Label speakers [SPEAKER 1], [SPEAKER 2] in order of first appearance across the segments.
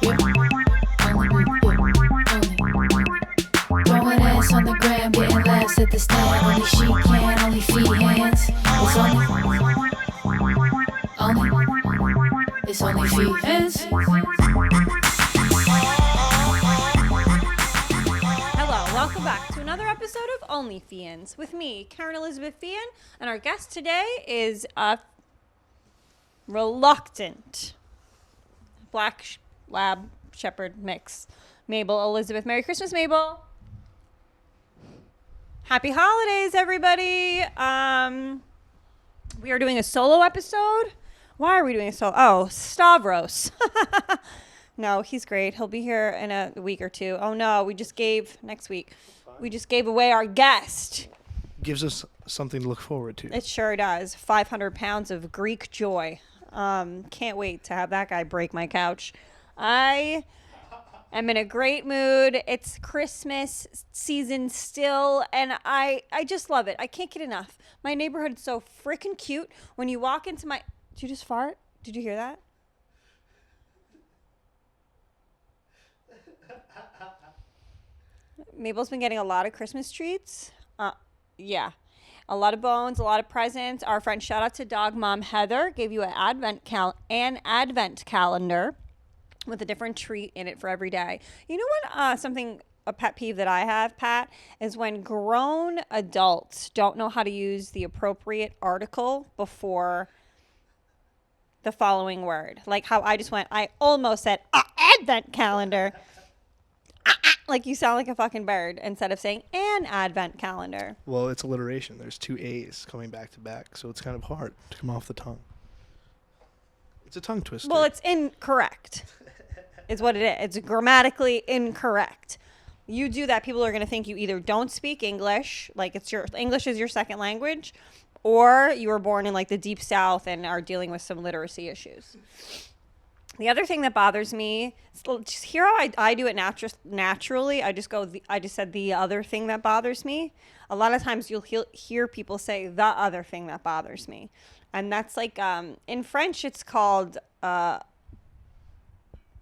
[SPEAKER 1] Throwing ass on the gram, getting laughs at the stand. Only she can, only Feehans. It's only Feehans.
[SPEAKER 2] Hello, welcome back to another episode of OnlyFeehans with me, Kerryn Feehan, and our guest today is a reluctant black lab shepherd mix, Mabel Elizabeth. Merry Christmas, Mabel. Happy holidays, everybody. We are doing a solo episode. Why are we doing a solo? Oh, Stavros. No, he's great. He'll be here in a week or two. Oh, no, next week. We just gave away our guest.
[SPEAKER 3] Gives us something to look forward to.
[SPEAKER 2] It sure does. 500 pounds of Greek joy. Can't wait to have that guy break my couch. I am in a great mood. It's Christmas season still, and I just love it. I can't get enough. My neighborhood is so freaking cute. When you walk into my... Did you just fart? Did you hear that? Mabel's been getting a lot of Christmas treats. Yeah. A lot of bones, a lot of presents. Our friend, shout out to Dog Mom Heather, gave you an advent calendar with a different treat in it for every day. You know what? A pet peeve that I have, Pat, is when grown adults don't know how to use the appropriate article before the following word. Like how I almost said advent calendar. Like you sound like a fucking bird instead of saying an advent calendar.
[SPEAKER 3] Well, it's alliteration. There's two A's coming back to back, so it's kind of hard to come off the tongue. It's a tongue twister.
[SPEAKER 2] Well, it's incorrect. Is what it is. It's grammatically incorrect. You do that, people are going to think you either don't speak English, like English is your second language, or you were born in like the deep South and are dealing with some literacy issues. The other thing that bothers me, just hear how I do it naturally. I just said the other thing that bothers me. A lot of times you'll hear people say the other thing that bothers me. And that's like, in French, it's called...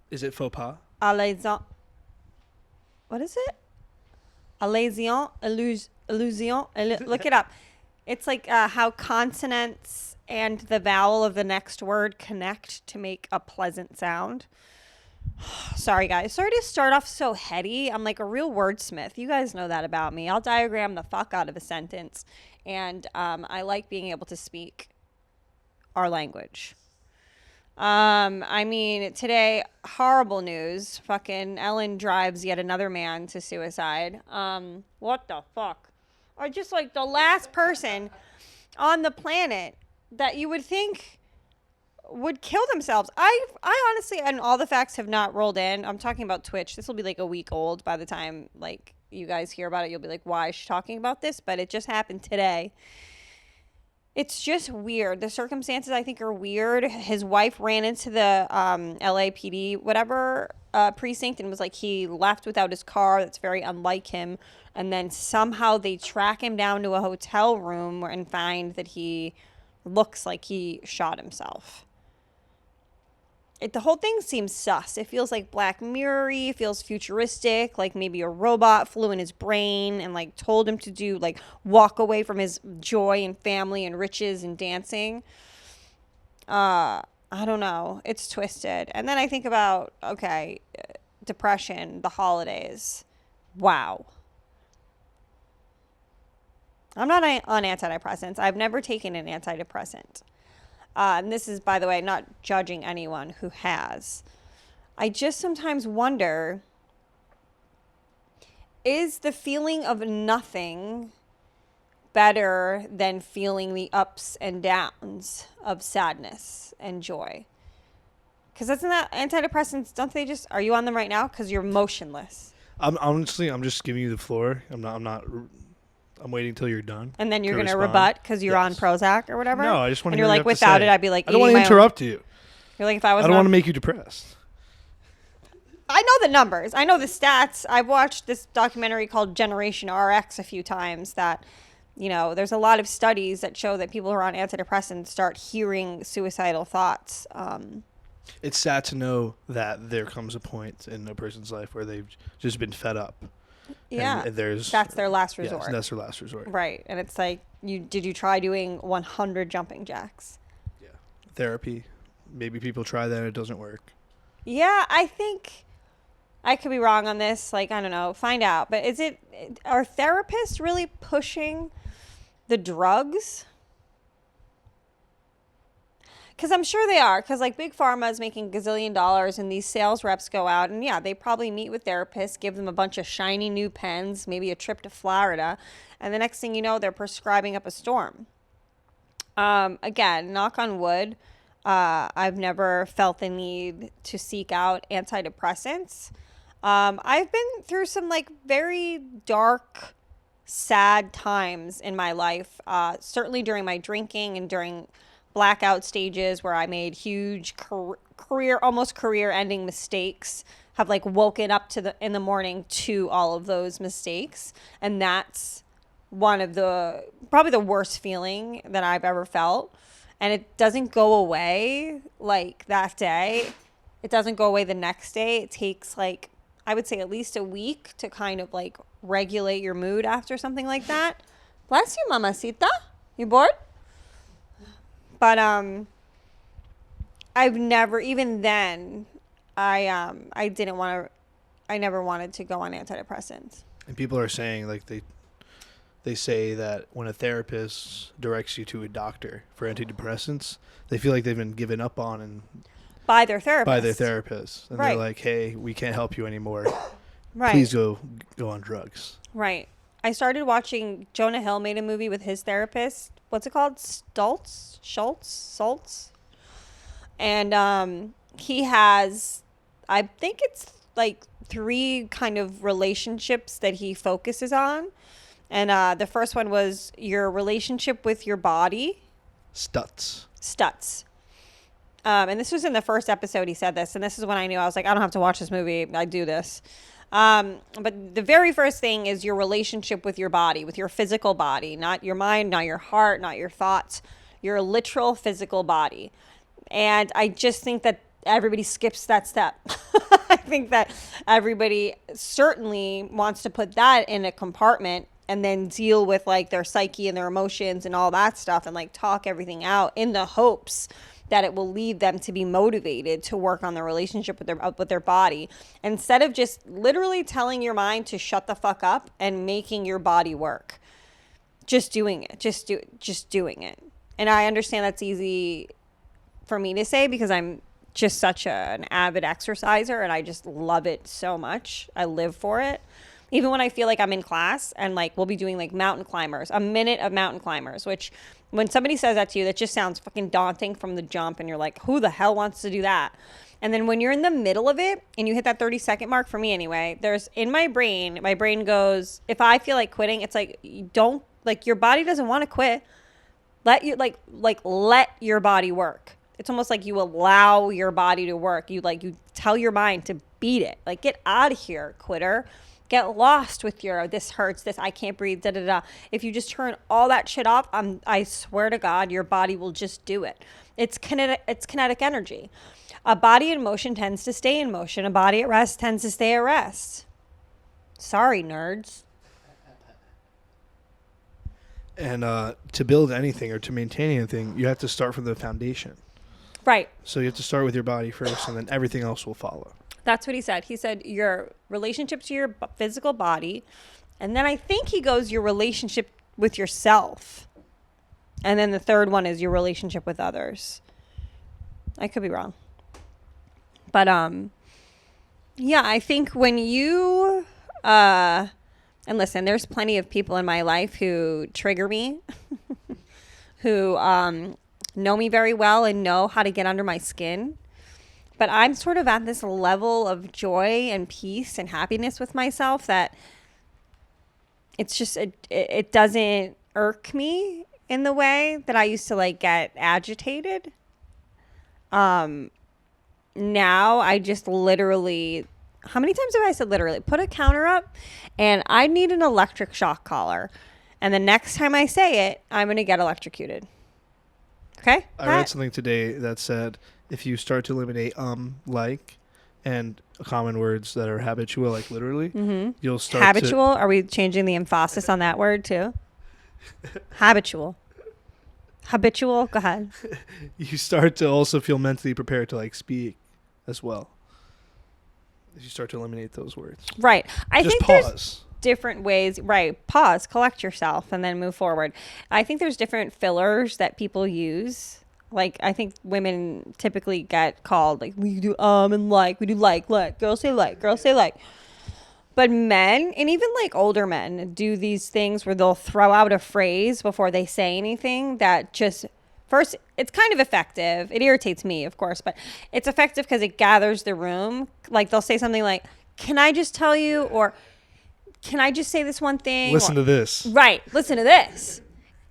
[SPEAKER 3] Is it faux pas?
[SPEAKER 2] Allésion. What is it? Allésion, illusion. Look it up. It's like how consonants and the vowel of the next word connect to make a pleasant sound. Sorry, guys. Sorry to start off so heady. I'm like a real wordsmith. You guys know that about me. I'll diagram the fuck out of a sentence. And I like being able to speak our language. I mean, today, horrible news. Fucking Ellen drives yet another man to suicide. What the fuck? Or just like the last person on the planet that you would think would kill themselves. I honestly, and all the facts have not rolled in. I'm talking about Twitch. This will be like a week old by the time like you guys hear about it. You'll be like, why is she talking about this? But it just happened today. It's just weird. The circumstances, I think, are weird. His wife ran into the LAPD, precinct and was like, he left without his car. That's very unlike him. And then somehow they track him down to a hotel room and find that he looks like he shot himself. The whole thing seems sus. It feels like Black Mirror-y, feels futuristic, like maybe a robot flew in his brain and like told him to do like walk away from his joy and family and riches and dancing. I don't know. It's twisted. And then I think about, depression, the holidays. Wow. I'm not on antidepressants. I've never taken an antidepressant. And this is, by the way, not judging anyone who has. I just sometimes wonder, is the feeling of nothing better than feeling the ups and downs of sadness and joy? Because isn't that antidepressants, don't they just, are you on them right now? Because you're motionless.
[SPEAKER 3] I'm just giving you the floor. I'm waiting till you're done.
[SPEAKER 2] And then you're going to rebut because you're on Prozac or whatever?
[SPEAKER 3] No, I just want to
[SPEAKER 2] hear what you have to say. And you're like, without it, I'd be like,
[SPEAKER 3] I don't want to interrupt you.
[SPEAKER 2] You're like, if I was
[SPEAKER 3] I don't want to make you depressed.
[SPEAKER 2] I know the numbers. I know the stats. I've watched this documentary called Generation RX a few times that, you know, there's a lot of studies that show that people who are on antidepressants start hearing suicidal thoughts.
[SPEAKER 3] It's sad to know that there comes a point in a person's life where they've just been fed up.
[SPEAKER 2] Yeah.
[SPEAKER 3] And
[SPEAKER 2] That's their last
[SPEAKER 3] yes,
[SPEAKER 2] resort.
[SPEAKER 3] that's their last resort.
[SPEAKER 2] Right. And it's like, did you try doing 100 jumping jacks?
[SPEAKER 3] Yeah. Therapy. Maybe people try that and it doesn't work.
[SPEAKER 2] Yeah, I think I could be wrong on this. Like, I don't know. Find out. But are therapists really pushing the drugs? Because I'm sure they are. Because, like, Big Pharma is making gazillion dollars, and these sales reps go out, and, yeah, they probably meet with therapists, give them a bunch of shiny new pens, maybe a trip to Florida, and the next thing you know, they're prescribing up a storm. Again, knock on wood, I've never felt the need to seek out antidepressants. I've been through some, like, very dark, sad times in my life, certainly during my drinking and during blackout stages where I made huge almost career-ending mistakes, have like woken up in the morning to all of those mistakes, and that's one of probably the worst feeling that I've ever felt, and it doesn't go away like that day. It doesn't go away the next day. It takes like, I would say, at least a week to kind of like regulate your mood after something like that. Bless you, mamacita. You bored? But I've never, even then, I never wanted to go on antidepressants.
[SPEAKER 3] And people are saying, like, they say that when a therapist directs you to a doctor for antidepressants, they feel like they've been given up on and
[SPEAKER 2] by their
[SPEAKER 3] therapist. And
[SPEAKER 2] right.
[SPEAKER 3] They're like, hey, we can't help you anymore.
[SPEAKER 2] Right.
[SPEAKER 3] Please go on drugs.
[SPEAKER 2] Right. I started watching, Jonah Hill made a movie with his therapist. What's it called? Schultz? And he has, I think it's like 3 kind of relationships that he focuses on. And the first one was your relationship with your body.
[SPEAKER 3] Stutz.
[SPEAKER 2] And this was in the first episode he said this. And this is when I knew, I was like, I don't have to watch this movie. I do this. But the very first thing is your relationship with your body, with your physical body, not your mind, not your heart, not your thoughts, your literal physical body. And I just think that everybody skips that step. I think that everybody certainly wants to put that in a compartment and then deal with like their psyche and their emotions and all that stuff and like talk everything out in the hopes that it will lead them to be motivated to work on their relationship with their body, instead of just literally telling your mind to shut the fuck up and making your body work. Just doing it. Just doing it. And I understand that's easy for me to say because I'm just such an avid exerciser and I just love it so much. I live for it. Even when I feel like I'm in class and like we'll be doing like mountain climbers, a minute of mountain climbers, which when somebody says that to you, that just sounds fucking daunting from the jump. And you're like, who the hell wants to do that? And then when you're in the middle of it and you hit that 30-second mark, for me anyway, there's in my brain goes, if I feel like quitting, it's like, you don't, like your body doesn't want to quit. Let your body work. It's almost like you allow your body to work. You tell your mind to beat it. Like, get out of here, quitter. Get lost with your, this hurts, this, I can't breathe, da da da. If you just turn all that shit off, I swear to God, your body will just do it. It's kinetic energy. A body in motion tends to stay in motion. A body at rest tends to stay at rest. Sorry, nerds.
[SPEAKER 3] And to build anything or to maintain anything, you have to start from the foundation.
[SPEAKER 2] Right.
[SPEAKER 3] So you have to start with your body first, and then everything else will follow.
[SPEAKER 2] That's what he said. He said your relationship to your physical body. And then I think he goes your relationship with yourself. And then the third one is your relationship with others. I could be wrong. But, yeah, I think when you, and listen, there's plenty of people in my life who trigger me, who know me very well and know how to get under my skin. But I'm sort of at this level of joy and peace and happiness with myself that it's just, it doesn't irk me in the way that I used to like get agitated. Now I just literally, how many times have I said literally? Put a counter up and I need an electric shock collar. And the next time I say it, I'm going to get electrocuted. Okay?
[SPEAKER 3] I read something today that said, if you start to eliminate like and common words that are habitual, like literally, you'll start
[SPEAKER 2] Habitual? Are we changing the emphasis on that word too? Habitual. Habitual? Go ahead.
[SPEAKER 3] you start to also feel mentally prepared to like speak as well. As you start to eliminate those words.
[SPEAKER 2] Right. I
[SPEAKER 3] Just
[SPEAKER 2] think
[SPEAKER 3] pause.
[SPEAKER 2] there's different ways. Right. Pause, collect yourself, and then move forward. I think there's different fillers that people use. Like, I think women typically get called, like, we do and like. We do like. Girls say like. Girls say like. But men, and even like older men, do these things where they'll throw out a phrase before they say anything that just, first, it's kind of effective. It irritates me, of course, but it's effective because it gathers the room. Like, they'll say something like, can I just tell you? Or can I just say this one thing?
[SPEAKER 3] Listen to this.
[SPEAKER 2] Right. Listen to this.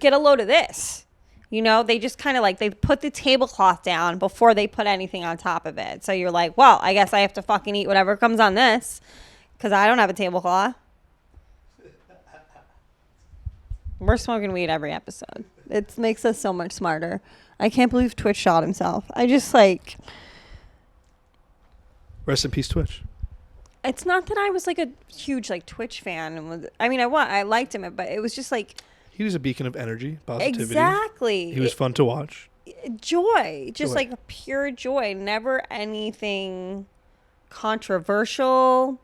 [SPEAKER 2] Get a load of this. You know, they just kind of like, they put the tablecloth down before they put anything on top of it. So you're like, well, I guess I have to fucking eat whatever comes on this because I don't have a tablecloth. We're smoking weed every episode. It makes us so much smarter. I can't believe Twitch shot himself. I just like...
[SPEAKER 3] Rest in peace, Twitch.
[SPEAKER 2] It's not that I was like a huge like Twitch fan. I liked him, but it was just like...
[SPEAKER 3] He was a beacon of energy, positivity.
[SPEAKER 2] Exactly.
[SPEAKER 3] He was fun to watch.
[SPEAKER 2] Joy. Just
[SPEAKER 3] Joy.
[SPEAKER 2] like pure joy. Never anything controversial.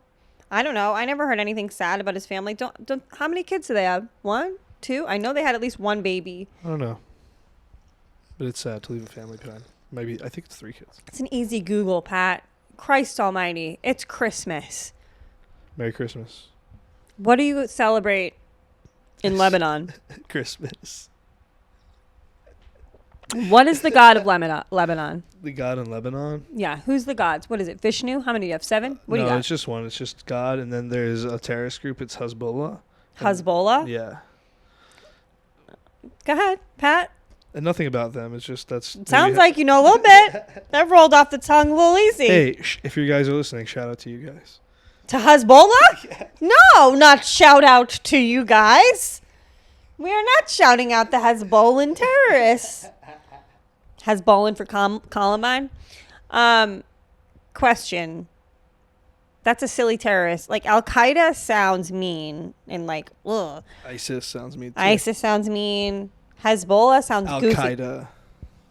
[SPEAKER 2] I don't know. I never heard anything sad about his family. Don't. How many kids do they have? 1, 2? I know they had at least one baby.
[SPEAKER 3] I don't know. But it's sad to leave a family behind. Maybe, I think it's 3 kids.
[SPEAKER 2] It's an easy Google, Pat. Christ almighty. It's Christmas.
[SPEAKER 3] Merry Christmas.
[SPEAKER 2] What do you celebrate in Lebanon?
[SPEAKER 3] Christmas.
[SPEAKER 2] What is the god of Lebanon?
[SPEAKER 3] The god in Lebanon?
[SPEAKER 2] Yeah. Who's the gods? What is it? Vishnu? How many do you have? 7? What do you
[SPEAKER 3] No,
[SPEAKER 2] got?
[SPEAKER 3] it's just one. It's just God. And then there's a terrorist group. It's Hezbollah.
[SPEAKER 2] Hezbollah?
[SPEAKER 3] Yeah.
[SPEAKER 2] Go ahead, Pat.
[SPEAKER 3] And nothing about them. It's just that's...
[SPEAKER 2] Sounds like you know a little bit. That rolled off the tongue a little easy.
[SPEAKER 3] Hey, if you guys are listening, shout out to you guys.
[SPEAKER 2] To Hezbollah? No, not shout out to you guys. We are not shouting out the Hezbollah terrorists. Hezbollah for Columbine. Question. That's a silly terrorist. Like, Al-Qaeda sounds mean and like, ugh.
[SPEAKER 3] ISIS sounds mean too.
[SPEAKER 2] ISIS sounds mean. Hezbollah sounds goofy.
[SPEAKER 3] Al-Qaeda.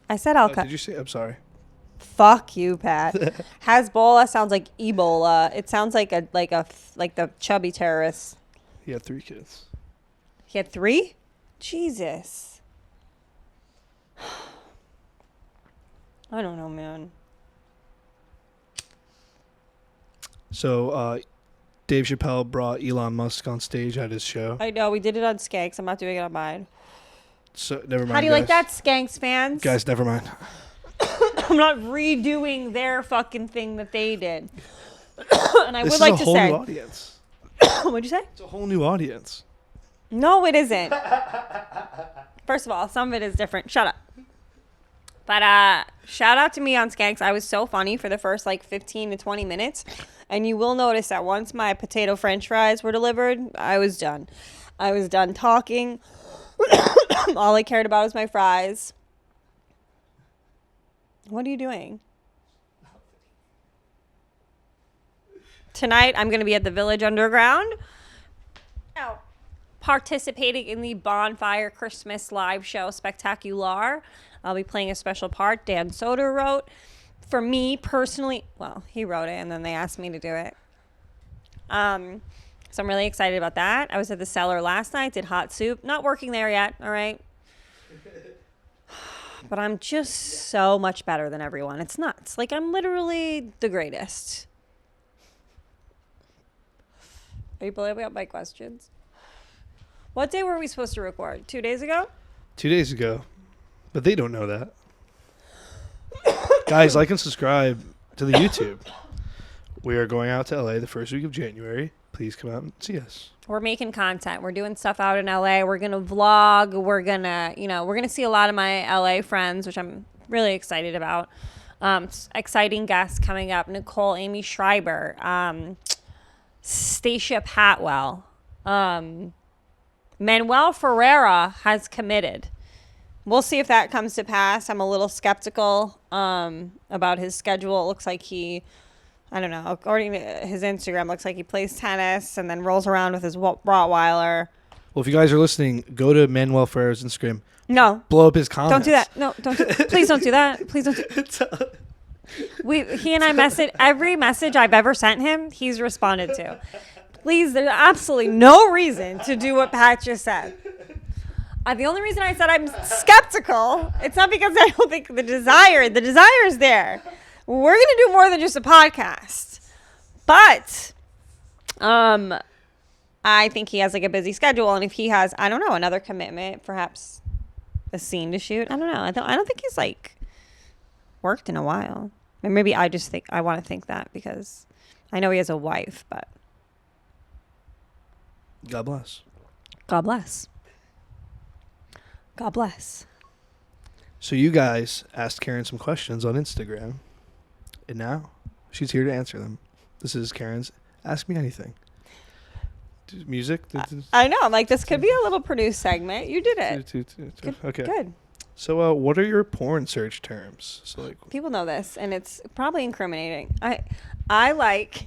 [SPEAKER 2] I said
[SPEAKER 3] Oh,
[SPEAKER 2] Al-Qaeda.
[SPEAKER 3] did you say? I'm sorry.
[SPEAKER 2] Fuck you, Pat. Hezbollah sounds like Ebola. It sounds like the chubby terrorists.
[SPEAKER 3] He had 3 kids.
[SPEAKER 2] He had 3? Jesus. I don't know, man.
[SPEAKER 3] So, Dave Chappelle brought Elon Musk on stage at his show.
[SPEAKER 2] I know, we did it on Skanks. I'm not doing it on mine.
[SPEAKER 3] So, never mind.
[SPEAKER 2] How do you like that, Skanks fans?
[SPEAKER 3] Guys, never mind.
[SPEAKER 2] I'm not redoing their fucking thing that they did. And I
[SPEAKER 3] This
[SPEAKER 2] would
[SPEAKER 3] is
[SPEAKER 2] like
[SPEAKER 3] a
[SPEAKER 2] to
[SPEAKER 3] whole
[SPEAKER 2] say.
[SPEAKER 3] new audience.
[SPEAKER 2] What'd you say?
[SPEAKER 3] It's a whole new audience.
[SPEAKER 2] No, it isn't. First of all, some of it is different. Shut up. But shout out to me on Skanks. I was so funny for the first like 15 to 20 minutes. And you will notice that once my potato french fries were delivered, I was done. I was done talking. All I cared about was my fries. What are you doing? Tonight, I'm going to be at the Village Underground. Oh. Participating in the Bonfire Christmas live show Spectacular. I'll be playing a special part Dan Soder wrote. For me personally, well, he wrote it and then they asked me to do it. So I'm really excited about that. I was at the Cellar last night, did hot soup. Not working there yet, all right? But I'm just so much better than everyone. It's nuts. Like, I'm literally the greatest. Are you blowing up my questions? What day were we supposed to record? 2 days ago?
[SPEAKER 3] 2 days ago. But they don't know that. Guys, like and subscribe to the YouTube. We are going out to LA the first week of January. Please come out and see us.
[SPEAKER 2] We're making content. We're doing stuff out in LA. We're going to vlog. We're going to see a lot of my LA friends, which I'm really excited about. Exciting guests coming up. Nicole Amy Schreiber. Stacia Patwell. Manuel Ferreira has committed we'll see if that comes to pass. I'm a little skeptical about his schedule. It looks like I don't know, according to his Instagram, looks like he plays tennis and then rolls around with his Rottweiler.
[SPEAKER 3] Well, if you guys are listening, go to Manuel Ferrer's Instagram.
[SPEAKER 2] No.
[SPEAKER 3] Blow up his comments.
[SPEAKER 2] Don't do that. No, please don't do that. Please don't He and I message, every message I've ever sent him, he's responded to. Please, there's absolutely no reason to do what Pat just said. The only reason I said I'm skeptical, it's not because I don't think the desire is there. We're going to do more than just a podcast. But I think he has like a busy schedule, and if he has, I don't know, another commitment, perhaps a scene to shoot. I don't know. I don't think he's like worked in a while. And maybe I just think I want to think that because I know he has a wife, but
[SPEAKER 3] God bless.
[SPEAKER 2] God bless. God bless.
[SPEAKER 3] So you guys asked Kerryn some questions on Instagram, and now she's here to answer them. This is Kerryn's Ask Me Anything. Music?
[SPEAKER 2] I know. I'm like, this could be a little produced segment. You did it.
[SPEAKER 3] Good. Okay.
[SPEAKER 2] Good.
[SPEAKER 3] So what are your porn search terms? So like,
[SPEAKER 2] people know this, and it's probably incriminating. I like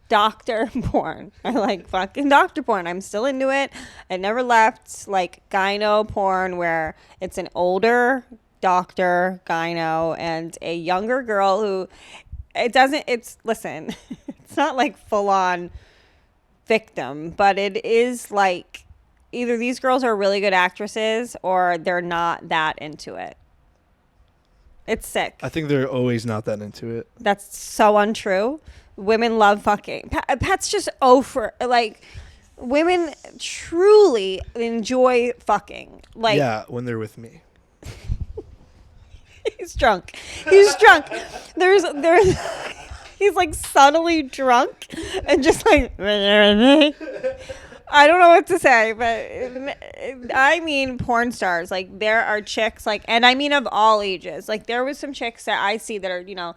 [SPEAKER 2] doctor porn. I like fucking doctor porn. I'm still into it. It never left. Like gyno porn, where it's an older doctor gyno and a younger girl who listen, it's not like full on victim, but it is like either these girls are really good actresses or they're not that into it. It's sick.
[SPEAKER 3] I think they're always not that into it.
[SPEAKER 2] That's so untrue. Women love fucking. Pat's just over. Like, women truly enjoy fucking. Like,
[SPEAKER 3] yeah, when they're with me.
[SPEAKER 2] He's drunk. There's he's like subtly drunk and just like I don't know what to say, but I mean porn stars. Like there are chicks like, and I mean of all ages. Like there was some chicks that I see that are, you know,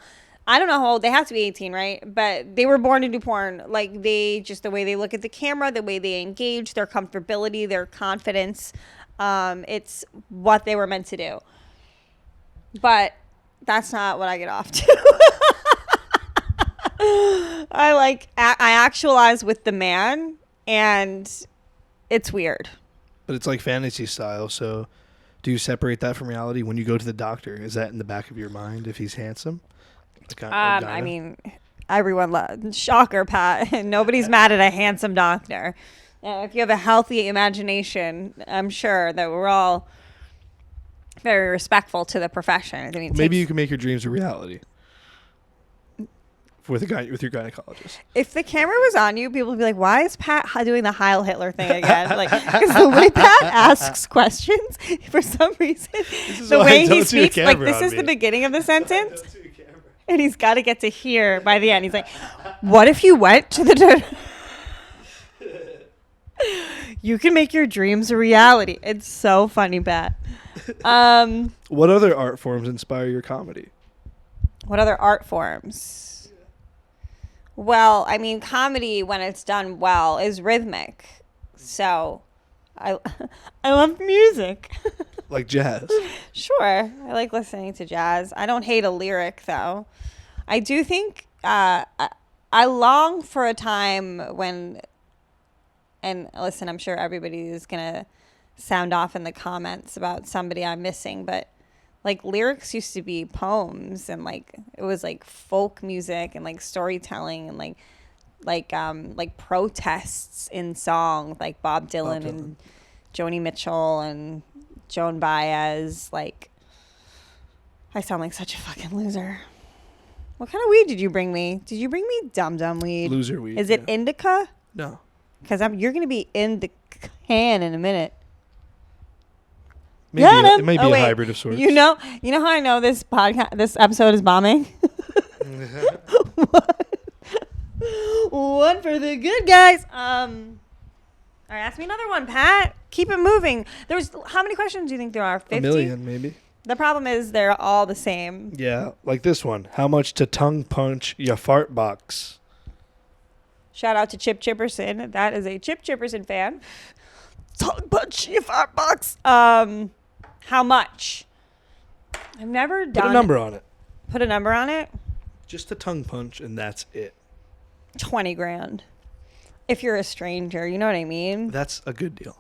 [SPEAKER 2] I don't know how old, they have to be 18, right? But they were born to do porn. Like they just, the way they look at the camera, the way they engage, their comfortability, their confidence. It's what they were meant to do. But that's not what I get off to. I actualize with the man, and it's weird.
[SPEAKER 3] But it's like fantasy style. So do you separate that from reality when you go to the doctor? Is that in the back of your mind if he's handsome?
[SPEAKER 2] I mean, everyone loves, shocker, Pat. Nobody's mad at a handsome doctor. If you have a healthy imagination, I'm sure that we're all very respectful to the profession. I mean,
[SPEAKER 3] maybe you can make your dreams a reality with your gynecologist.
[SPEAKER 2] If the camera was on you, people would be like, "Why is Pat doing the Heil Hitler thing again?" Like, because the way Pat asks questions, for some reason, the way he speaks, like this is the beginning of the sentence, and he's got to get to hear by the end. He's like, "What if you went to the?" You can make your dreams a reality. It's so funny, Pat.
[SPEAKER 3] What other art forms inspire your comedy?
[SPEAKER 2] What other art forms? Well, I mean, comedy, when it's done well, is rhythmic. So I love music.
[SPEAKER 3] Like jazz?
[SPEAKER 2] Sure. I like listening to jazz. I don't hate a lyric, though. I do think I long for a time when, and listen, I'm sure everybody is going to sound off in the comments about somebody I'm missing, but like lyrics used to be poems, and like it was like folk music and like storytelling and like protests in song, like Bob Dylan and Joni Mitchell and Joan Baez. Like, I sound like such a fucking loser. What kind of weed did you bring me? Did you bring me dum weed?
[SPEAKER 3] Loser weed.
[SPEAKER 2] Is it indica?
[SPEAKER 3] No.
[SPEAKER 2] Because you're gonna be in the can in a minute.
[SPEAKER 3] Maybe it might be a hybrid of sorts.
[SPEAKER 2] You know how I know this episode is bombing? One for the good guys. All right, ask me another one, Pat. Keep it moving. How many questions do you think there are? 50?
[SPEAKER 3] 1 million, maybe.
[SPEAKER 2] The problem is they're all the same.
[SPEAKER 3] Yeah, like this one. How much to tongue punch your fart box?
[SPEAKER 2] Shout out to Chip Chipperson. That is a Chip Chipperson fan. Tongue punch your fart box. How much? I've never done.
[SPEAKER 3] Put a number on it.
[SPEAKER 2] Put a number on it.
[SPEAKER 3] Just a tongue punch, and that's it.
[SPEAKER 2] 20 grand. If you're a stranger, you know what I mean?
[SPEAKER 3] That's a good deal.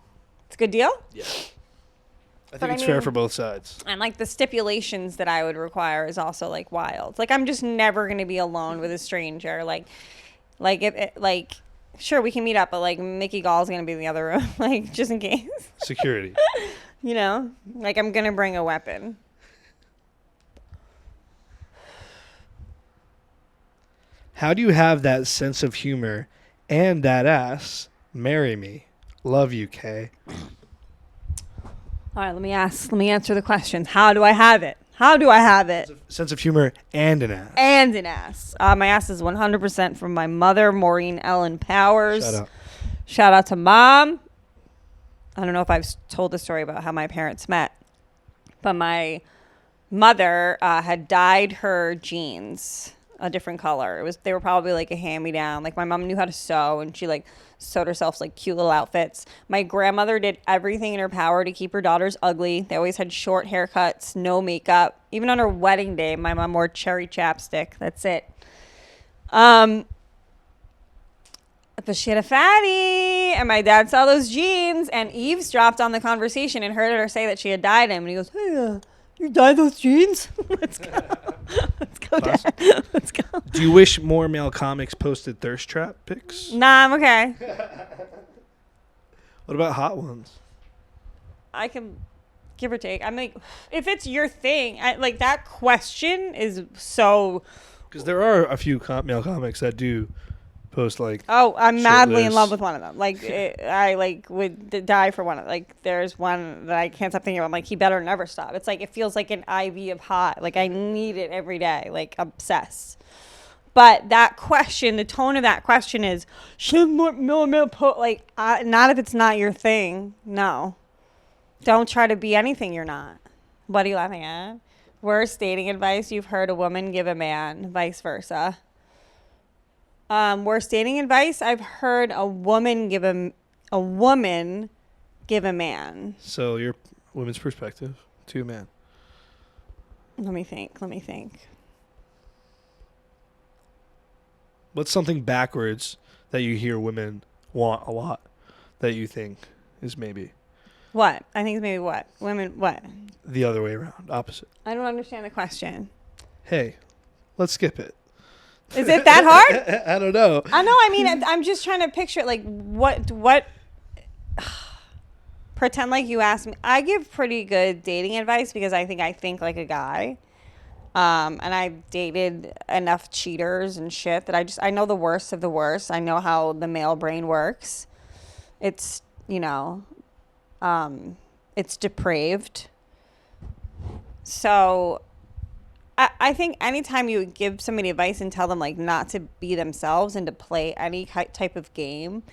[SPEAKER 2] It's a good deal.
[SPEAKER 3] Yeah. I
[SPEAKER 2] But
[SPEAKER 3] think
[SPEAKER 2] I
[SPEAKER 3] it's fair
[SPEAKER 2] mean-
[SPEAKER 3] for both sides.
[SPEAKER 2] And like the stipulations that I would require is also like wild. Like I'm just never gonna be alone with a stranger. Like sure we can meet up, but like Mickey Gall's gonna be in the other room, like just in case.
[SPEAKER 3] Security.
[SPEAKER 2] You know, like I'm gonna bring a weapon.
[SPEAKER 3] How do you have that sense of humor and that ass? Marry me. Love you, Kay.
[SPEAKER 2] All right, let me answer the questions. How do I have it? How do I have it?
[SPEAKER 3] Sense of humor and an ass.
[SPEAKER 2] And an ass. My ass is 100% from my mother, Maureen Ellen Powers.
[SPEAKER 3] Shout out.
[SPEAKER 2] Shout out to Mom. I don't know if I've told the story about how my parents met, but my mother had dyed her jeans a different color. They were probably like a hand-me-down. Like my mom knew how to sew, and she like sewed herself like cute little outfits. My grandmother did everything in her power to keep her daughters ugly. They always had short haircuts, no makeup. Even on her wedding day, my mom wore cherry chapstick. That's it. But she had a fatty, and my dad saw those jeans and eavesdropped on the conversation and heard her say that she had dyed him. And he goes, "Hey, you dyed those jeans? Let's go. Let's go, Dad. Let's go."
[SPEAKER 3] Do you wish more male comics posted thirst trap pics?
[SPEAKER 2] Nah, I'm okay.
[SPEAKER 3] What about hot ones?
[SPEAKER 2] I can give or take. I'm like, if it's your thing, like that question is so.
[SPEAKER 3] Because there are a few male comics that do post like.
[SPEAKER 2] Oh, I'm madly in
[SPEAKER 3] shirtless.
[SPEAKER 2] love with one of them. Like, I like would die for one. Like, there's one that I can't stop thinking about. I'm like, he better never stop. It's like it feels like an IV of hot. Like I need it every day. Like obsessed. But that question, the tone of that question is, should more put like not if it's not your thing. No, don't try to be anything you're not. What are you laughing at? Worst dating advice you've heard a woman give a man, vice versa. Worst dating advice I've heard a woman give a man.
[SPEAKER 3] So your women's perspective to a man.
[SPEAKER 2] Let me think.
[SPEAKER 3] What's something backwards that you hear women want a lot that you think is maybe
[SPEAKER 2] What? I think it's maybe what? Women, what?
[SPEAKER 3] the other way around, opposite?
[SPEAKER 2] I don't understand the question.
[SPEAKER 3] Hey, let's skip it.
[SPEAKER 2] Is it that hard?
[SPEAKER 3] I don't know.
[SPEAKER 2] I know. I mean, I'm just trying to picture it. Like, what? Pretend like you asked me. I give pretty good dating advice because I think like a guy. And I've dated enough cheaters and shit that I know the worst of the worst. I know how the male brain works. It's, it's depraved. So I think anytime you give somebody advice and tell them like not to be themselves and to play any type of game,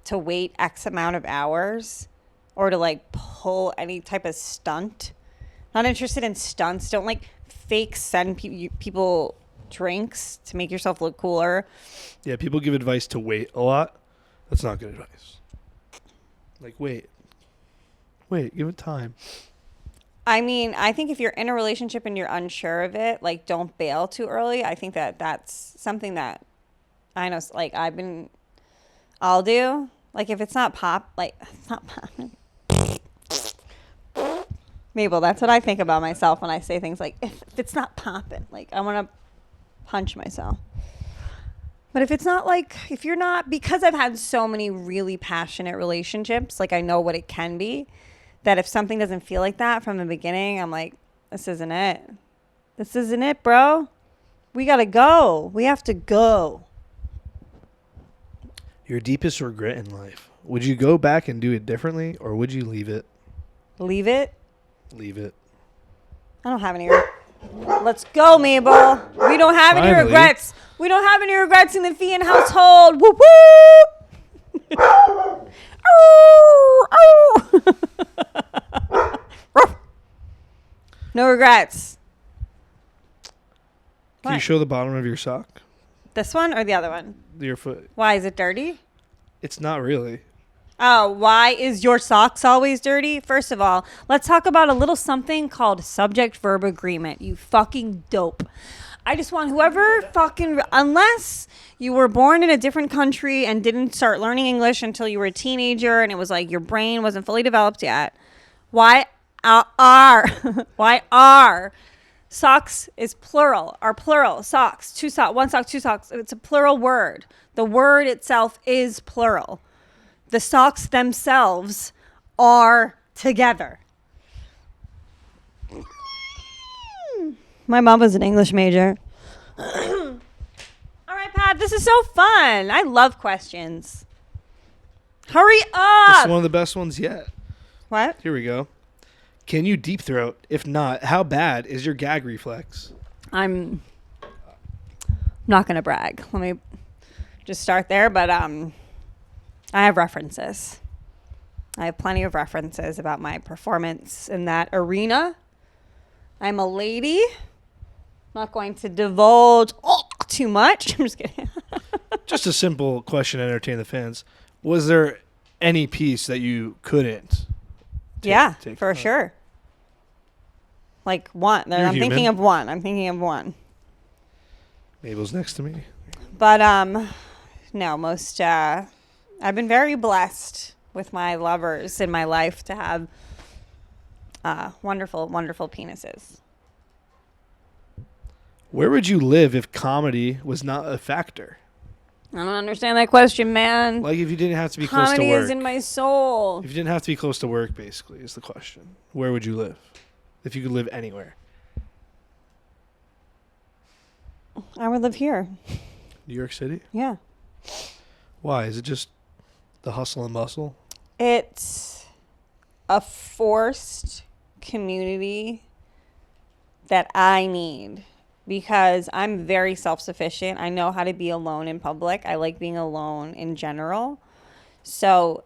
[SPEAKER 2] to wait X amount of hours or to like pull any type of stunt. Not interested in stunts. Don't like fake send people drinks to make yourself look cooler.
[SPEAKER 3] Yeah, people give advice to wait a lot. That's not good advice. Like, wait, give it time.
[SPEAKER 2] I mean, I think if you're in a relationship and you're unsure of it, like don't bail too early. I think that's something that I know, like I'll do. Like if it's not it's not popping. Mabel, that's what I think about myself when I say things like, if it's not popping, like I want to punch myself. But if it's not like, if you're not, because I've had so many really passionate relationships, like I know what it can be, that if something doesn't feel like that from the beginning, I'm like, this isn't it. This isn't it, bro. We got to go. We have to go.
[SPEAKER 3] Your deepest regret in life. Would you go back and do it differently, or would you leave it?
[SPEAKER 2] Leave it?
[SPEAKER 3] Leave it.
[SPEAKER 2] I don't have any. Let's go, Mabel. We don't have any
[SPEAKER 3] Finally.
[SPEAKER 2] regrets. We don't have any regrets in the Feehan household. Whoop whoop. No regrets.
[SPEAKER 3] Can you
[SPEAKER 2] What?
[SPEAKER 3] show the bottom of your sock?
[SPEAKER 2] This one or the other one?
[SPEAKER 3] Your foot.
[SPEAKER 2] Why is it dirty?
[SPEAKER 3] It's not really.
[SPEAKER 2] Oh, why is your socks always dirty? First of all, let's talk about a little something called subject verb agreement. You fucking dope. I just want whoever fucking, unless you were born in a different country and didn't start learning English until you were a teenager and it was like your brain wasn't fully developed yet. Why are socks is plural, are plural, socks, two socks, one sock, two socks. It's a plural word. The word itself is plural. The socks themselves are together. My mom was an English major. All right, Pat, this is so fun. I love questions. Hurry up.
[SPEAKER 3] This is one of the best ones yet.
[SPEAKER 2] What?
[SPEAKER 3] Here we go. Can you deep throat? If not, how bad is your gag reflex?
[SPEAKER 2] I'm not going to brag. Let me just start there, but I have references. I have plenty of references about my performance in that arena. I'm a lady. Not going to divulge too much. I'm just kidding.
[SPEAKER 3] Just a simple question to entertain the fans. Was there any piece that you couldn't take
[SPEAKER 2] for sure. Like one.
[SPEAKER 3] You're
[SPEAKER 2] I'm
[SPEAKER 3] human.
[SPEAKER 2] thinking of one.
[SPEAKER 3] Mabel's next to me.
[SPEAKER 2] But no, most I've been very blessed with my lovers in my life to have wonderful, wonderful penises.
[SPEAKER 3] Where would you live if comedy was not a factor?
[SPEAKER 2] I don't understand that question, man.
[SPEAKER 3] Like if you didn't have to be close to
[SPEAKER 2] Comedy
[SPEAKER 3] work.
[SPEAKER 2] is in my soul.
[SPEAKER 3] If you didn't have to be close to work, basically, is the question. Where would you live? If you could live anywhere.
[SPEAKER 2] I would live here.
[SPEAKER 3] New York City?
[SPEAKER 2] Yeah.
[SPEAKER 3] Why? Is it just the hustle and bustle?
[SPEAKER 2] It's a forced community that I need because I'm very self-sufficient. I know how to be alone in public. I like being alone in general. So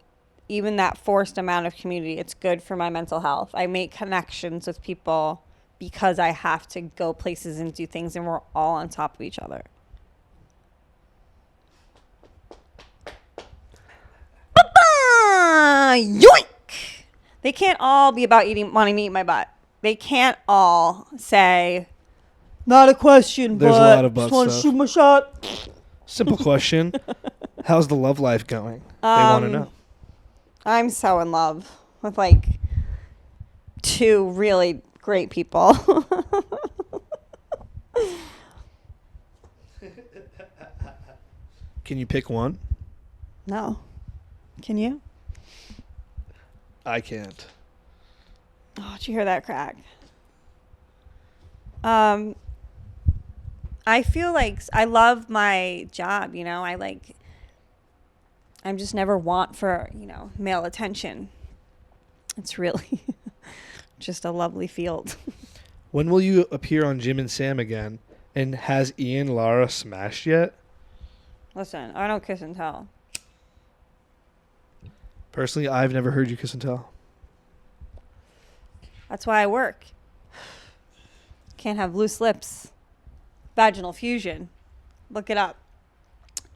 [SPEAKER 2] even that forced amount of community, it's good for my mental health. I make connections with people because I have to go places and do things, and we're all on top of each other. Yoink! They can't all be about wanting to eat my butt. They can't all say, not a question,
[SPEAKER 3] There's a
[SPEAKER 2] but
[SPEAKER 3] lot of butt
[SPEAKER 2] just want to
[SPEAKER 3] stuff.
[SPEAKER 2] shoot my shot.
[SPEAKER 3] Simple question. How's the love life going? They want to know.
[SPEAKER 2] I'm so in love with like two really great people.
[SPEAKER 3] Can you pick one?
[SPEAKER 2] No. Can you?
[SPEAKER 3] I can't.
[SPEAKER 2] Oh, did you hear that crack? I feel like I love my job, you know. I'm just never want for, male attention. It's really just a lovely field.
[SPEAKER 3] When will you appear on Jim and Sam again? And has Ian Lara smashed yet?
[SPEAKER 2] Listen, I don't kiss and tell.
[SPEAKER 3] Personally, I've never heard you kiss and tell.
[SPEAKER 2] That's why I work. Can't have loose lips. Vaginal fusion. Look it up.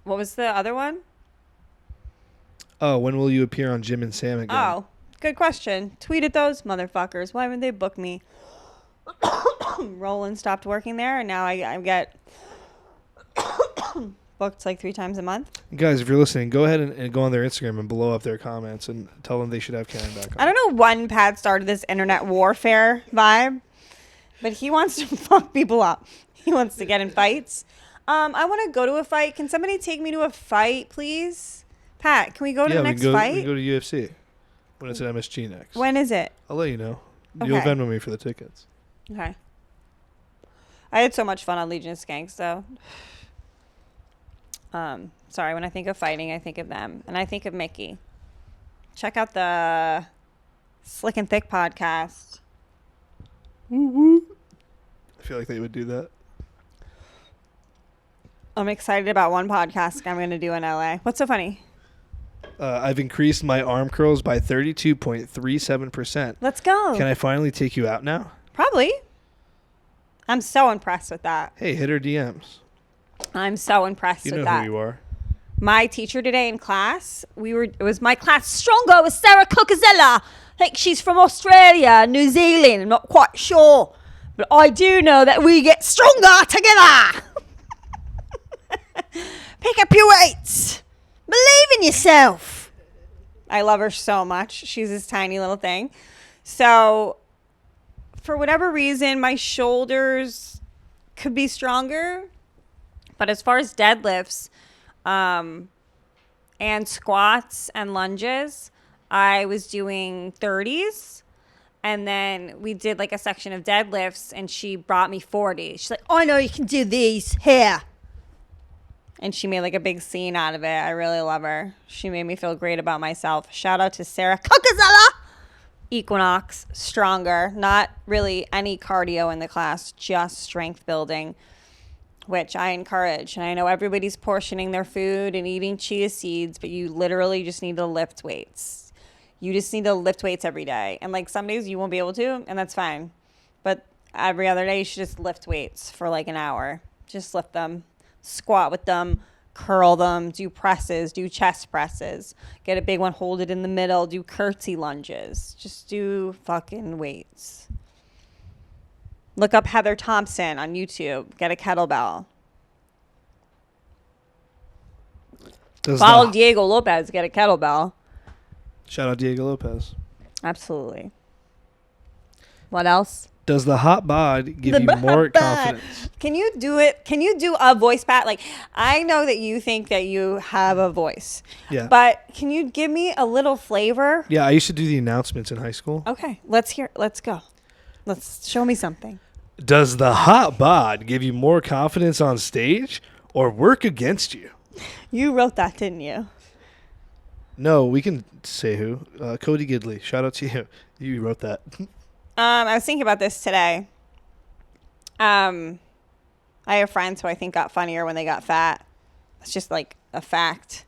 [SPEAKER 2] What was the other one?
[SPEAKER 3] Oh, when will you appear on Jim and Sam again?
[SPEAKER 2] Oh, good question. Tweeted those motherfuckers. Why haven't they booked me? Roland stopped working there, and now I get booked like 3 times a month.
[SPEAKER 3] Guys, if you're listening, go ahead and go on their Instagram and blow up their comments and tell them they should have Kerryn back on.
[SPEAKER 2] I don't know when Pat started this internet warfare vibe, but he wants to fuck people up. He wants to get in fights. I want to go to a fight. Can somebody take me to a fight, please? Pat, can we go to the next fight?
[SPEAKER 3] We can go to UFC when it's at MSG next.
[SPEAKER 2] When is it?
[SPEAKER 3] I'll let you know.
[SPEAKER 2] Okay.
[SPEAKER 3] You'll Venmo me for the tickets.
[SPEAKER 2] Okay. I had so much fun on Legion of Skanks, though. Sorry, when I think of fighting, I think of them. And I think of Mickey. Check out the Slick and Thick podcast.
[SPEAKER 3] I feel like they would do that.
[SPEAKER 2] I'm excited about one podcast I'm going to do in LA. What's so funny?
[SPEAKER 3] I've increased my arm curls by 32.37%.
[SPEAKER 2] Let's go.
[SPEAKER 3] Can I finally take you out now?
[SPEAKER 2] Probably. I'm so impressed with that.
[SPEAKER 3] Hey, hit her DMs.
[SPEAKER 2] I'm so impressed
[SPEAKER 3] You
[SPEAKER 2] with
[SPEAKER 3] know
[SPEAKER 2] that.
[SPEAKER 3] who you are.
[SPEAKER 2] my teacher today in class, it was my class stronger with Sarah Cookazella. I think she's from Australia, New Zealand. I'm not quite sure. But I do know that we get stronger together. Pick up your weights. Believe in yourself. I love her so much. She's this tiny little thing. So, for whatever reason, my shoulders could be stronger. But as far as deadlifts and squats and lunges, I was doing 30s. And then we did like a section of deadlifts and she brought me 40. She's like, oh, I know you can do these here. And she made like a big scene out of it. I really love her. She made me feel great about myself. Shout out to Sarah Cookazella. Equinox, stronger. Not really any cardio in the class, just strength building, which I encourage. And I know everybody's portioning their food and eating chia seeds, but you literally just need to lift weights. You just need to lift weights every day. And like some days you won't be able to, and that's fine. But every other day you should just lift weights for like an hour. Just lift them, squat with them, curl them, do presses, do chest presses. Get a big one, hold it in the middle, do curtsy lunges. Just do fucking weights. Look up Heather Thompson on YouTube. Get a kettlebell. Follow Diego Lopez. Get a kettlebell.
[SPEAKER 3] Shout out Diego Lopez.
[SPEAKER 2] Absolutely. What else?
[SPEAKER 3] Does the hot bod give you more confidence?
[SPEAKER 2] Can you do it? Can you do a voice pat? Like, I know that you think that you have a voice.
[SPEAKER 3] Yeah.
[SPEAKER 2] But can you give me a little flavor?
[SPEAKER 3] Yeah, I used to do the announcements in high school.
[SPEAKER 2] Okay, let's go. Let's show me something.
[SPEAKER 3] Does the hot bod give you more confidence on stage or work against you?
[SPEAKER 2] You wrote that, didn't you?
[SPEAKER 3] No, we can say who. Cody Gidley. Shout out to you. You wrote that.
[SPEAKER 2] I was thinking about this today. I have friends who I think got funnier when they got fat. It's just like a fact.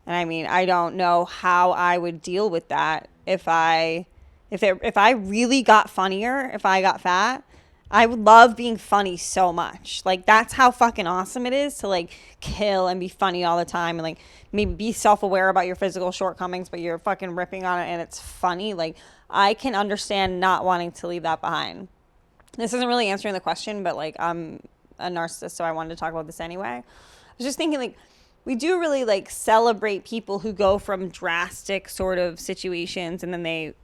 [SPEAKER 2] And I mean, I don't know how I would deal with that if I really got funnier, if I got fat. I would love being funny so much. Like, that's how fucking awesome it is to, like, kill and be funny all the time and, like, maybe be self-aware about your physical shortcomings, but you're fucking ripping on it and it's funny. Like, I can understand not wanting to leave that behind. This isn't really answering the question, but, like, I'm a narcissist, so I wanted to talk about this anyway. I was just thinking, like, we do really, like, celebrate people who go from drastic sort of situations and then they...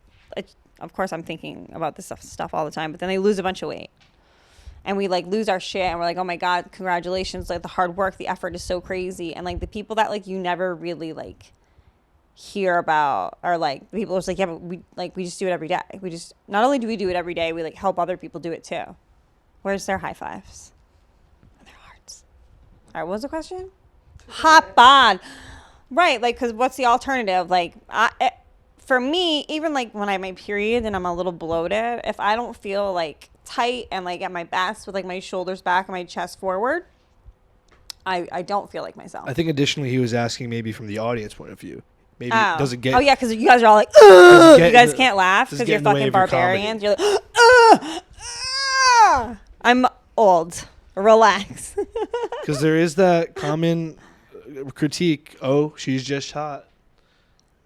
[SPEAKER 2] Of course, I'm thinking about this stuff all the time, but then they lose a bunch of weight. And we, like, lose our shit, and we're like, oh, my God, congratulations. Like, the hard work, the effort is so crazy. And, like, the people that, like, you never really, like, hear about are, like, the people who's like, yeah, but we just do it every day. We just, not only do we do it every day, we, like, help other people do it, too. Where's their high fives? And their hearts. All right, what was the question? Hot bod. Right, like, because what's the alternative? Like, for me, even like when I have my period and I'm a little bloated, if I don't feel like tight and like at my best with like my shoulders back and my chest forward, I don't feel like myself.
[SPEAKER 3] I think additionally he was asking maybe from the audience point of view. Maybe does it get...
[SPEAKER 2] Oh, yeah, because you guys are all like, ugh! You guys can't laugh because you're fucking barbarians. You're like, I'm old. Relax.
[SPEAKER 3] Because there is that common critique, oh, she's just hot.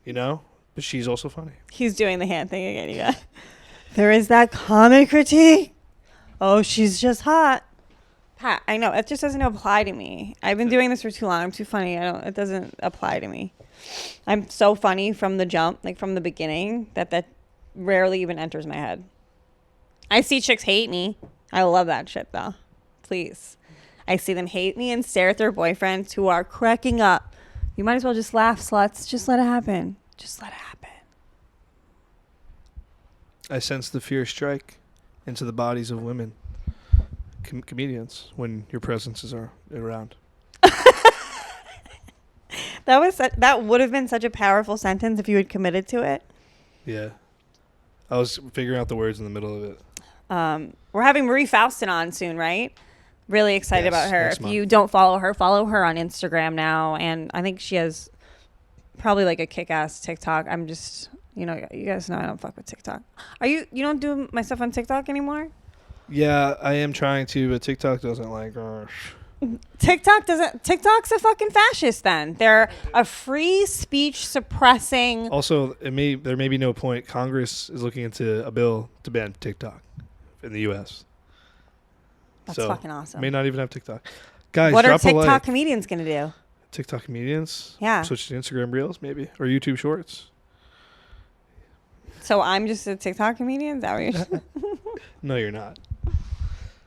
[SPEAKER 3] You know? But she's also funny.
[SPEAKER 2] He's doing the hand thing again, you guys. There is that common critique. Oh, she's just hot. Pat, I know. It just doesn't apply to me. I've been doing this for too long. I'm too funny. It doesn't apply to me. I'm so funny from the jump, like from the beginning, that rarely even enters my head. I see chicks hate me. I love that shit, though. Please. I see them hate me and stare at their boyfriends who are cracking up. You might as well just laugh, sluts. Just let it happen. Just let it happen.
[SPEAKER 3] I sense the fear strike into the bodies of women, comedians, when your presences are around.
[SPEAKER 2] That would have been such a powerful sentence if you had committed to it.
[SPEAKER 3] Yeah. I was figuring out the words in the middle of it.
[SPEAKER 2] We're having Marie Faustin on soon, right? Really excited about her. If you don't follow her on Instagram now. And I think she has... probably like a kick-ass TikTok. I'm just, you guys know I don't fuck with TikTok. You don't do my stuff on TikTok anymore?
[SPEAKER 3] Yeah, I am trying to, but TikTok doesn't like,
[SPEAKER 2] TikTok's a fucking fascist then. They're a free speech suppressing.
[SPEAKER 3] Also, there may be no point. Congress is looking into a bill to ban TikTok in the U.S.
[SPEAKER 2] That's
[SPEAKER 3] so
[SPEAKER 2] fucking awesome.
[SPEAKER 3] May not even have TikTok. Guys,
[SPEAKER 2] What are
[SPEAKER 3] drop a
[SPEAKER 2] TikTok
[SPEAKER 3] like.
[SPEAKER 2] comedians going to do?
[SPEAKER 3] TikTok comedians?
[SPEAKER 2] Yeah.
[SPEAKER 3] Switch to Instagram Reels, maybe? Or YouTube Shorts?
[SPEAKER 2] So I'm just a TikTok comedian? Is that what you're saying?
[SPEAKER 3] No, you're not.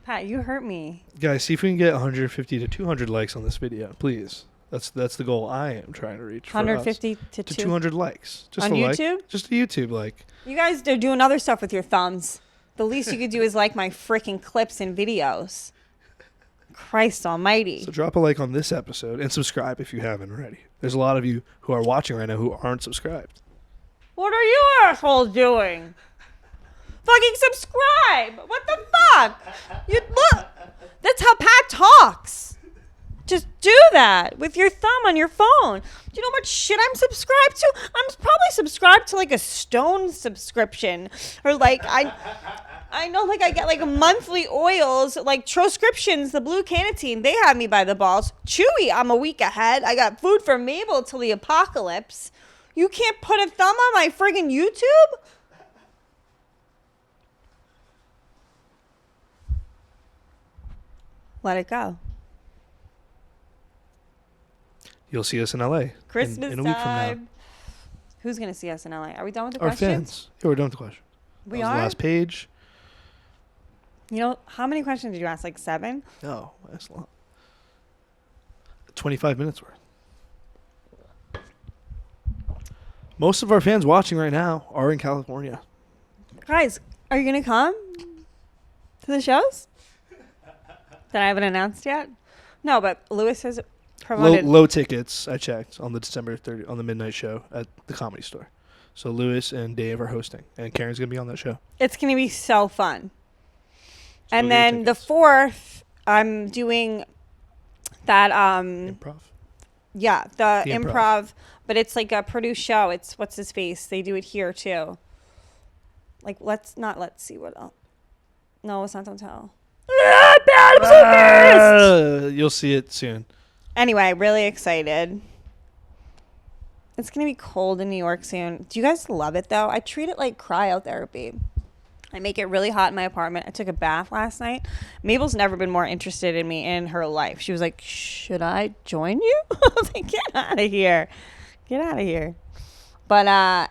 [SPEAKER 2] Pat, you hurt me.
[SPEAKER 3] Guys, see if we can get 150 to 200 likes on this video, please. That's the goal I am trying to reach.
[SPEAKER 2] 150 to
[SPEAKER 3] 200 likes. Just
[SPEAKER 2] on
[SPEAKER 3] a
[SPEAKER 2] YouTube?
[SPEAKER 3] Like. Just a YouTube like.
[SPEAKER 2] You guys are doing other stuff with your thumbs. The least you could do is like my freaking clips and videos. Christ almighty.
[SPEAKER 3] So drop a like on this episode and subscribe if you haven't already. There's a lot of you who are watching right now who aren't subscribed.
[SPEAKER 2] What are you assholes doing? Fucking subscribe. What the fuck? You look. That's how Pat talks. Just do that with your thumb on your phone. Do you know how much shit I'm subscribed to? I'm probably subscribed to like a Stone subscription, or like I know like I get like monthly oils, like Troscriptions, the blue Canatine. They have me by the balls. Chewy, I'm a week ahead. I got food for Mabel till the apocalypse. You can't put a thumb on my friggin' YouTube? Let it go.
[SPEAKER 3] You'll see us in LA
[SPEAKER 2] Christmas
[SPEAKER 3] in a week from now.
[SPEAKER 2] time. Who's going to see us in LA? Are we done with the
[SPEAKER 3] Our
[SPEAKER 2] questions?
[SPEAKER 3] fans. Yeah, we're done with the question.
[SPEAKER 2] We
[SPEAKER 3] that was
[SPEAKER 2] are?
[SPEAKER 3] the last page.
[SPEAKER 2] You know, how many questions did you ask? Like 7?
[SPEAKER 3] No, that's a lot. 25 minutes worth. Most of our fans watching right now are in California.
[SPEAKER 2] Guys, are you going to come to the shows that I haven't announced yet? No, but Lewis has promoted.
[SPEAKER 3] Low tickets, I checked, on the December 30th, on the midnight show at the Comedy Store. So Lewis and Dave are hosting, and Kerryn's going to be on that show.
[SPEAKER 2] It's going to be so fun.
[SPEAKER 3] So
[SPEAKER 2] And
[SPEAKER 3] we'll get
[SPEAKER 2] then the
[SPEAKER 3] tickets.
[SPEAKER 2] 4th, I'm doing that.
[SPEAKER 3] Improv.
[SPEAKER 2] Yeah, the
[SPEAKER 3] The
[SPEAKER 2] improv.
[SPEAKER 3] improv.
[SPEAKER 2] But it's like a produced show. It's what's his face. They do it here too. Like let's see what else. No, it's not. Don't tell. I'm so embarrassed.
[SPEAKER 3] You'll see it soon.
[SPEAKER 2] Anyway, really excited. It's gonna be cold in New York soon. Do you guys love it though? I treat it like cryotherapy. I make it really hot in my apartment. I took a bath last night. Mabel's never been more interested in me in her life. She was like, should I join you? I was like, get out of here. Get out of here. But,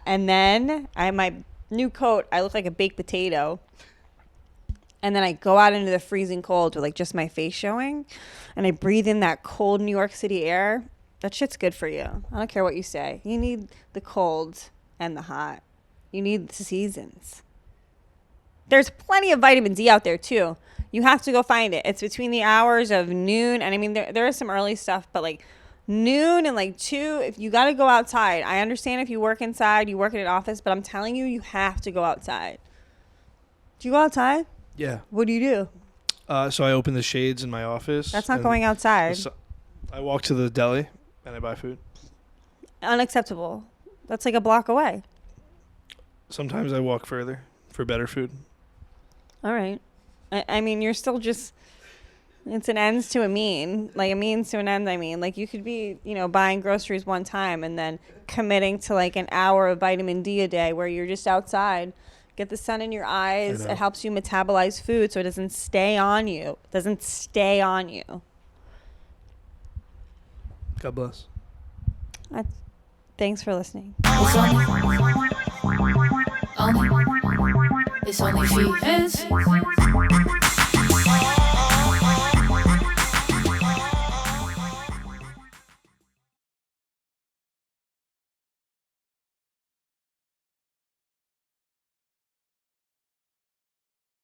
[SPEAKER 2] and then I have my new coat. I look like a baked potato. And then I go out into the freezing cold with like just my face showing. And I breathe in that cold New York City air. That shit's good for you. I don't care what you say. You need the cold and the hot. You need the seasons. There's plenty of vitamin D out there too. You have to go find it. It's between the hours of noon, and I mean there is some early stuff, but like noon and like 2, if you got to go outside. I understand if you work inside, you work in an office, but I'm telling you, you have to go outside. Do you go outside?
[SPEAKER 3] Yeah.
[SPEAKER 2] What do you do?
[SPEAKER 3] So I open the shades in my office.
[SPEAKER 2] That's not
[SPEAKER 3] and
[SPEAKER 2] going outside.
[SPEAKER 3] I walk to the deli and I buy food.
[SPEAKER 2] Unacceptable. That's like a block away.
[SPEAKER 3] Sometimes I walk further for better food.
[SPEAKER 2] All right. I mean, you're still just, it's an ends to a mean, like a means to an end. I mean, like you could be, buying groceries one time and then committing to like an hour of vitamin D a day where you're just outside. Get the sun in your eyes. It helps you metabolize food so it doesn't stay on you.
[SPEAKER 3] God bless.
[SPEAKER 2] Thanks for listening.
[SPEAKER 1] It's only Feehans.